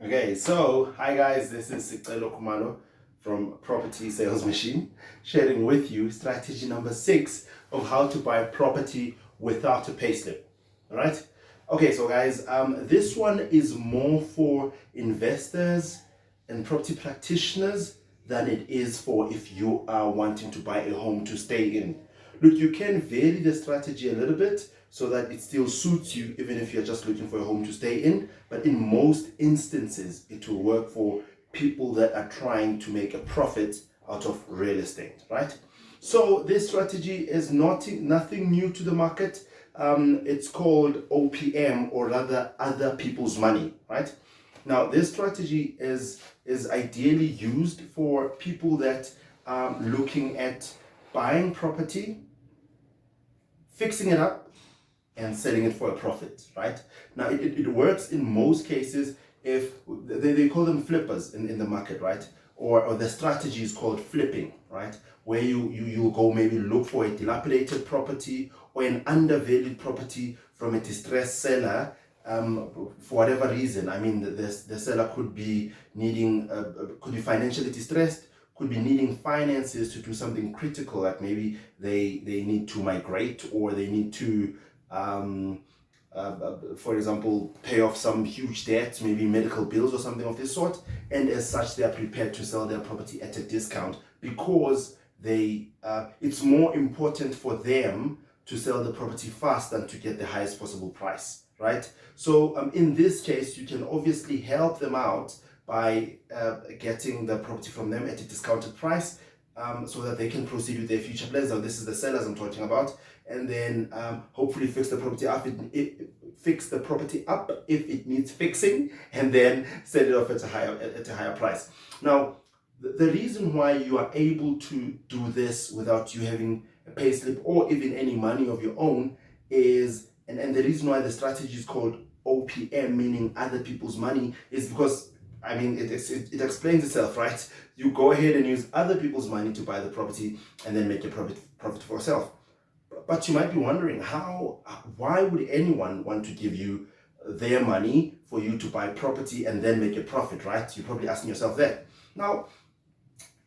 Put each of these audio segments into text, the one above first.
Okay, so hi guys, this is Sicelo Kumalo from Property Sales Machine, sharing with you strategy number 6 of how to buy property without a payslip. All right. Okay, so guys, this one is more for investors and property practitioners than it is for if you are wanting to buy a home to stay in. Look, you can vary the strategy a little bit so that it still suits you, even if you're just looking for a home to stay in. But in most instances, it will work for people that are trying to make a profit out of real estate, right? So this strategy is nothing new to the market. It's called OPM, or rather other people's money, right? Now, this strategy is ideally used for people that are looking at buying property, fixing it up, and selling it for a profit, right? Now, it works in most cases if they call them flippers in the market, right? Or the strategy is called flipping, right? Where you go maybe look for a dilapidated property or an undervalued property from a distressed seller, for whatever reason. I mean, the seller could be needing, could be financially distressed, could be needing finances to do something critical, like maybe they need to migrate, or they need to for example, pay off some huge debt, maybe medical bills or something of this sort, and as such, they are prepared to sell their property at a discount because it's more important for them to sell the property fast than to get the highest possible price, right? So in this case, you can obviously help them out by getting the property from them at a discounted price, so that they can proceed with their future plans. Now, this is the sellers I'm talking about, and then hopefully fix the property up. Fix the property up if it needs fixing, and then sell it off at a higher price. Now, the reason why you are able to do this without you having a payslip or even any money of your own is, and the reason why the strategy is called OPM, meaning other people's money, is because, I mean, it explains itself, right? You go ahead and use other people's money to buy the property and then make a profit for yourself. But you might be wondering, why would anyone want to give you their money for you to buy property and then make a profit, right? You're probably asking yourself that. Now,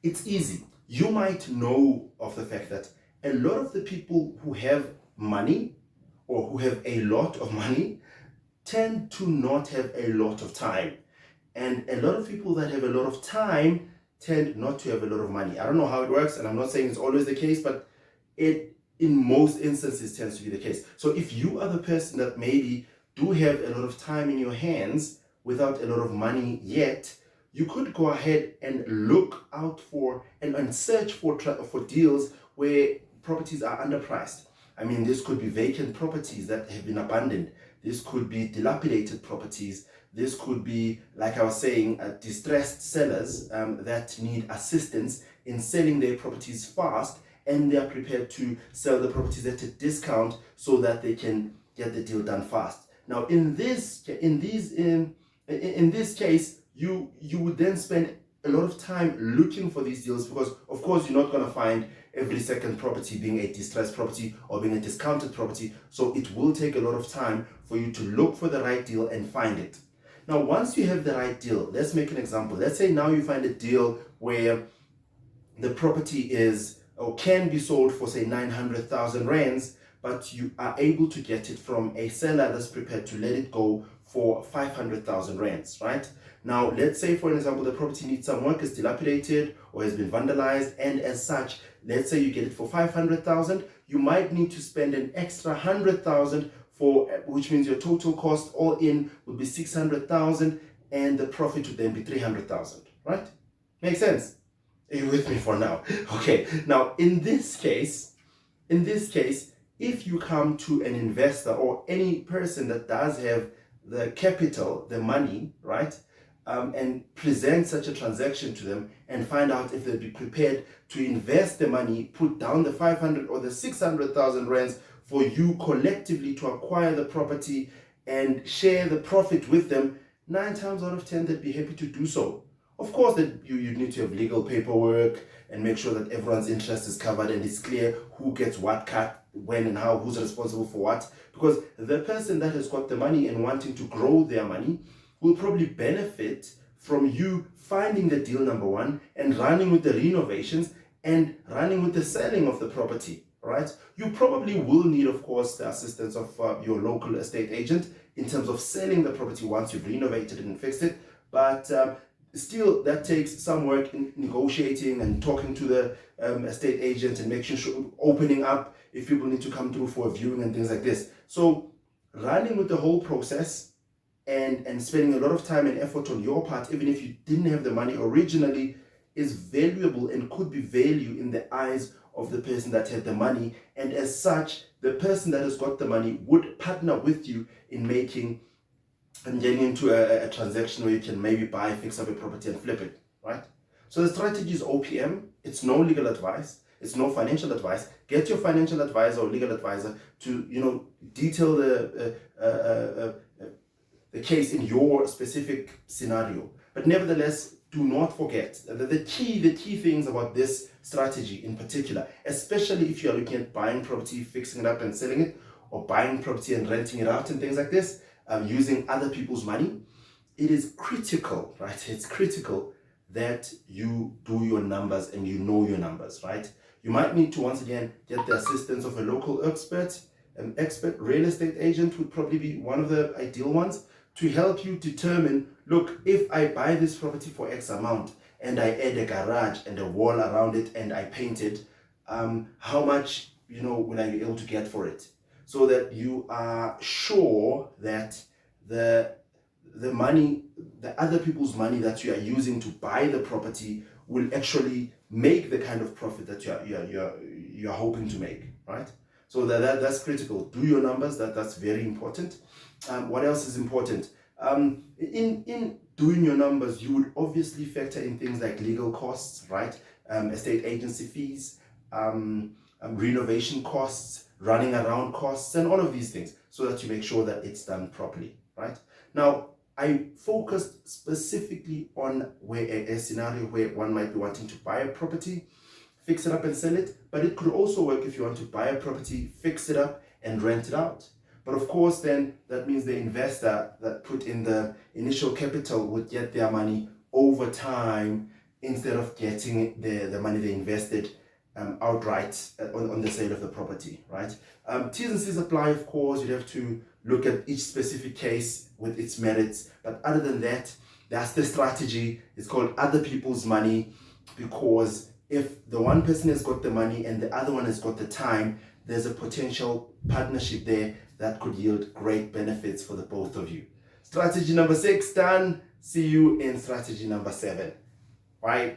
it's easy. You might know of the fact that a lot of the people who have money, or who have a lot of money, tend to not have a lot of time. And a lot of people that have a lot of time tend not to have a lot of money. I don't know how it works, and I'm not saying it's always the case, but it in most instances tends to be the case. So if you are the person that maybe do have a lot of time in your hands without a lot of money yet, you could go ahead and look out for and search for deals where properties are underpriced. I mean, this could be vacant properties that have been abandoned. This could be dilapidated properties. This could be, like I was saying, distressed sellers that need assistance in selling their properties fast, and they are prepared to sell the properties at a discount so that they can get the deal done fast. Now, in this case, you would then spend a lot of time looking for these deals, because of course you're not going to find every second property being a distressed property or being a discounted property. So it will take a lot of time for you to look for the right deal and find it. Now, once you have the right deal, let's make an example. Let's say now you find a deal where the property is or can be sold for, say, 900,000 rands, but you are able to get it from a seller that's prepared to let it go for 500,000 rands, right? Now, let's say, for example, the property needs some work, is dilapidated or has been vandalized, and as such, let's say you get it for 500,000, you might need to spend an extra 100,000 for, which means your total cost all in would be 600,000, and the profit would then be 300,000, right? Makes sense? Are you with me for now? Okay. Now, in this case, if you come to an investor or any person that does have the capital, the money, right, and present such a transaction to them and find out if they'd be prepared to invest the money, put down the 500 or the 600,000 rands for you collectively to acquire the property and share the profit with them, 9 times out of 10 they'd be happy to do so. Of course, that you need to have legal paperwork and make sure that everyone's interest is covered and it's clear who gets what cut, when and how, who's responsible for what. Because the person that has got the money and wanting to grow their money will probably benefit from you finding the deal, number one, and running with the renovations and running with the selling of the property, right? You probably will need, of course, the assistance of your local estate agent in terms of selling the property once you've renovated it and fixed it. But still, that takes some work in negotiating and talking to the estate agent and making sure, opening up if people need to come through for a viewing and things like this. So running with the whole process and spending a lot of time and effort on your part, even if you didn't have the money originally, is valuable and could be value in the eyes of the person that had the money. And as such, the person that has got the money would partner with you in making and getting into a transaction where you can maybe buy, fix up a property and flip it, right? So the strategy is OPM. It's no legal advice. It's no financial advice. Get your financial advisor or legal advisor to, detail the case in your specific scenario. But nevertheless, do not forget the key things about this strategy in particular, especially if you are looking at buying property, fixing it up and selling it, or buying property and renting it out and things like this, using other people's money. It is critical, right? It's critical that you do your numbers and you know your numbers, right? You might need to, once again, get the assistance of a local expert. An expert real estate agent would probably be one of the ideal ones to help you determine, look, if I buy this property for X amount and I add a garage and a wall around it and I paint it, how much, will I be able to get for it? So that you are sure that the money, the other people's money that you are using to buy the property will actually make the kind of profit that you're hoping to make, right? So that's critical. Do your numbers. That's very important. What else is important? In doing your numbers, you would obviously factor in things like legal costs, right? Estate agency fees, renovation costs, running around costs, and all of these things, so that you make sure that it's done properly, right? Now, I focused specifically on a scenario where one might be wanting to buy a property, fix it up and sell it, but it could also work if you want to buy a property, fix it up and rent it out. But of course, then that means the investor that put in the initial capital would get their money over time instead of getting the money they invested outright on the sale of the property, right? T's and C's apply, of course. You'd have to look at each specific case with its merits. But other than that, that's the strategy. It's called other people's money, because if the one person has got the money and the other one has got the time, there's a potential partnership there that could yield great benefits for the both of you. Strategy number 6 done. See you in strategy number 7. Bye.